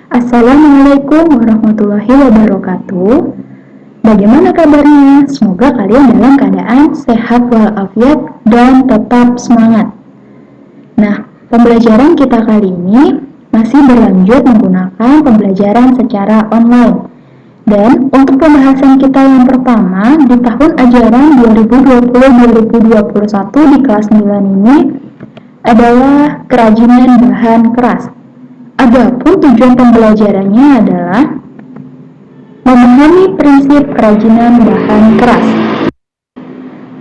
Assalamualaikum warahmatullahi wabarakatuh. Bagaimana kabarnya? Semoga kalian dalam keadaan sehat walafiat dan tetap semangat. Nah, pembelajaran kita kali ini masih berlanjut menggunakan pembelajaran secara online. Dan untuk pembahasan kita yang pertama di tahun ajaran 2020-2021 di kelas 9 ini adalah kerajinan bahan keras. Adapun tujuan pembelajarannya adalah memahami prinsip kerajinan bahan keras.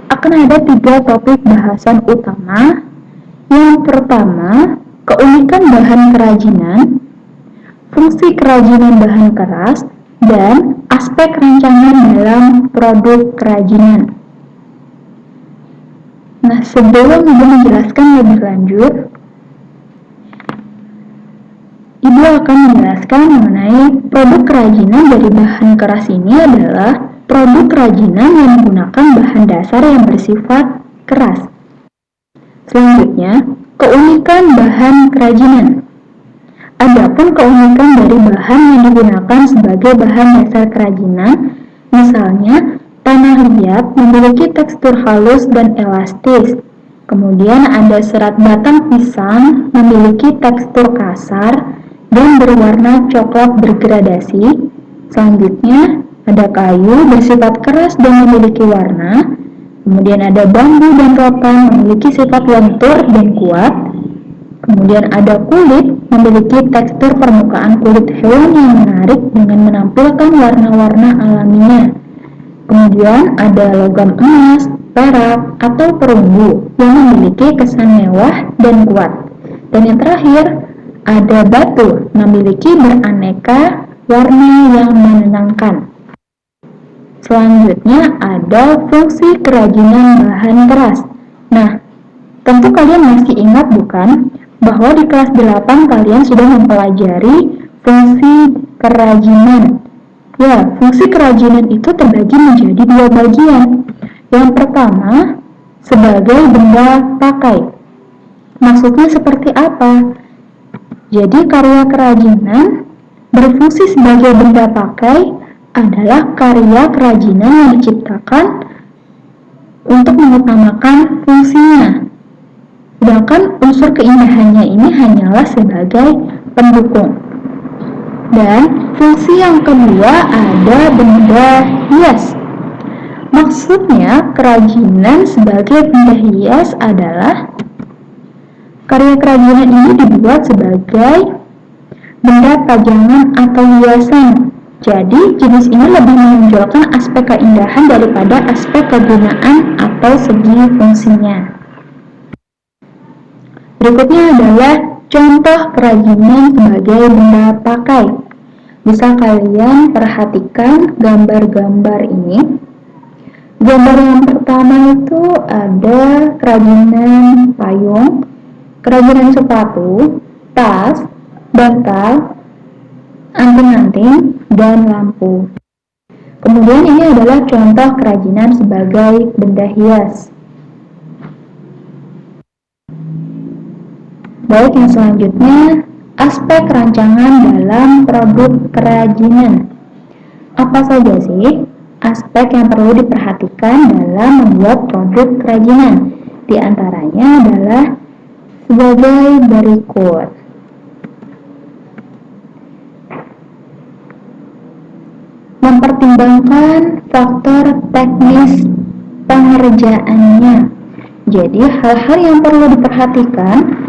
Akan ada 3 topik bahasan utama. Yang pertama, keunikan bahan kerajinan, fungsi kerajinan bahan keras, dan aspek rancangan dalam produk kerajinan. Nah, sebelum Ibu menjelaskan lebih lanjut, Ibu akan menjelaskan mengenai produk kerajinan dari bahan keras ini adalah produk kerajinan yang menggunakan bahan dasar yang bersifat keras. Selanjutnya, keunikan bahan kerajinan. Adapun keunikan dari bahan yang digunakan sebagai bahan dasar kerajinan, misalnya tanah liat memiliki tekstur halus dan elastis. Kemudian ada serat batang pisang memiliki tekstur kasar dan berwarna coklat bergradasi. Selanjutnya, ada kayu bersifat keras dan memiliki warna. Kemudian ada bambu dan rotan memiliki sifat lentur dan kuat. Kemudian ada kulit memiliki tekstur permukaan kulit hewan yang menarik dengan menampilkan warna-warna alaminya. Kemudian ada logam emas, perak, atau perunggu yang memiliki kesan mewah dan kuat. Dan yang terakhir, ada batu memiliki beraneka warna yang menenangkan. Selanjutnya ada fungsi kerajinan bahan keras. Nah, tentu kalian masih ingat bukan bahwa di kelas 8 kalian sudah mempelajari fungsi kerajinan. Ya, fungsi kerajinan itu terbagi menjadi 2 bagian. Yang pertama, sebagai benda pakai. Maksudnya seperti apa? Jadi karya kerajinan berfungsi sebagai benda pakai adalah karya kerajinan yang diciptakan untuk mengutamakan fungsinya. Sedangkan unsur keindahannya ini hanyalah sebagai pendukung. Dan fungsi yang kedua ada benda hias. Maksudnya kerajinan sebagai benda hias adalah karya kerajinan ini dibuat sebagai benda pajangan atau hiasan. Jadi, jenis ini lebih menonjolkan aspek keindahan daripada aspek kegunaan atau segi fungsinya. Berikutnya adalah contoh kerajinan sebagai benda pakai. Bisa kalian perhatikan gambar-gambar ini. Gambar yang pertama itu ada kerajinan payung, kerajinan sepatu, tas, bantal, anting-anting, dan lampu. Kemudian ini adalah contoh kerajinan sebagai benda hias. Baik, yang selanjutnya, aspek rancangan dalam produk kerajinan. Apa saja sih aspek yang perlu diperhatikan dalam membuat produk kerajinan? Di antaranya adalah sebagai berikut. Mempertimbangkan faktor teknis pengerjaannya. Jadi hal-hal yang perlu diperhatikan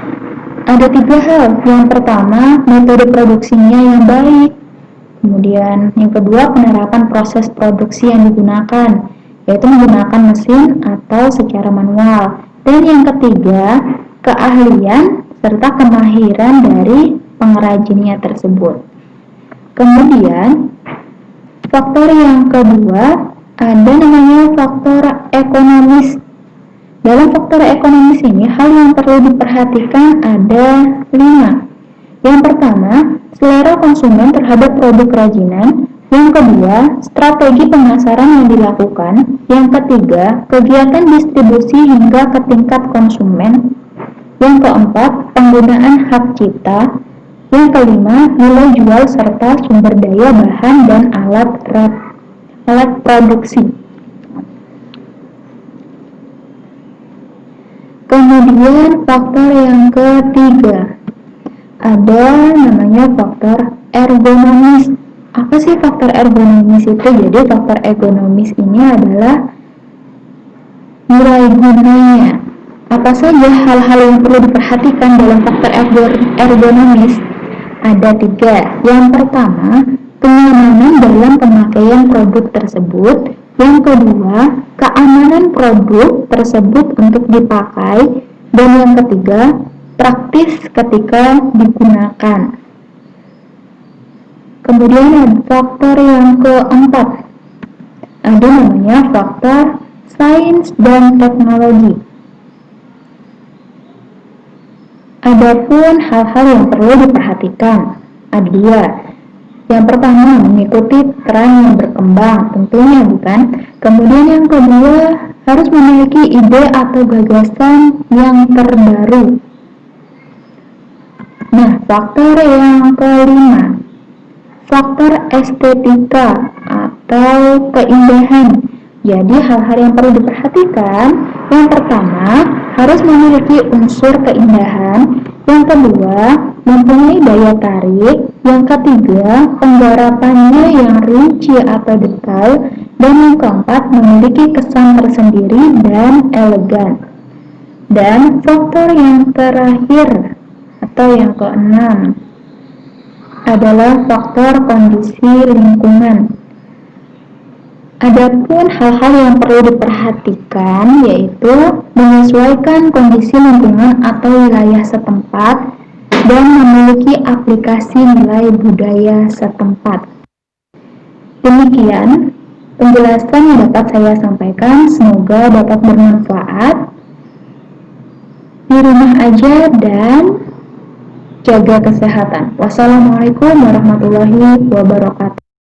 ada 3 hal. Yang pertama, metode produksinya yang baik. Kemudian yang kedua, penerapan proses produksi yang digunakan, yaitu menggunakan mesin atau secara manual. Dan yang ketiga, keahlian serta kemahiran dari pengrajinnya tersebut. Kemudian, faktor yang kedua ada namanya faktor ekonomis. Dalam faktor ekonomis ini, hal yang perlu diperhatikan ada 5. Yang pertama, selera konsumen terhadap produk kerajinan. Yang kedua, strategi pemasaran yang dilakukan. Yang ketiga, kegiatan distribusi hingga ke tingkat konsumen. Yang keempat, penggunaan hak cipta. Yang kelima, nilai jual serta sumber daya bahan dan alat produksi. Kemudian faktor yang ketiga, ada namanya faktor ergonomis. Apa sih faktor ergonomis itu? Jadi faktor ergonomis ini adalah nilai gunanya. Apa saja hal-hal yang perlu diperhatikan dalam faktor ergonomis? Ada 3. Yang pertama, kenyamanan dalam pemakaian produk tersebut. Yang kedua, keamanan produk tersebut untuk dipakai. Dan yang ketiga, praktis ketika digunakan. Kemudian ada faktor yang keempat, ada namanya faktor sains dan teknologi. Adapun hal-hal yang perlu diperhatikan ada 2. Yang pertama, mengikuti tren yang berkembang, tentunya bukan. Kemudian yang kedua, harus memiliki ide atau gagasan yang terbaru. Nah, faktor yang kelima, faktor estetika atau keindahan. Jadi hal-hal yang perlu diperhatikan, yang pertama, harus memiliki unsur keindahan. Yang kedua, mempunyai daya tarik. Yang ketiga, penggarapannya yang rinci atau detail. Dan yang keempat, memiliki kesan tersendiri dan elegan. Dan faktor yang terakhir atau yang keenam adalah faktor kondisi lingkungan. Adapun hal-hal yang perlu diperhatikan yaitu menyesuaikan kondisi lingkungan atau wilayah setempat dan memiliki aplikasi nilai budaya setempat. Demikian penjelasan yang dapat saya sampaikan, semoga dapat bermanfaat. Di rumah aja dan jaga kesehatan. Wassalamualaikum warahmatullahi wabarakatuh.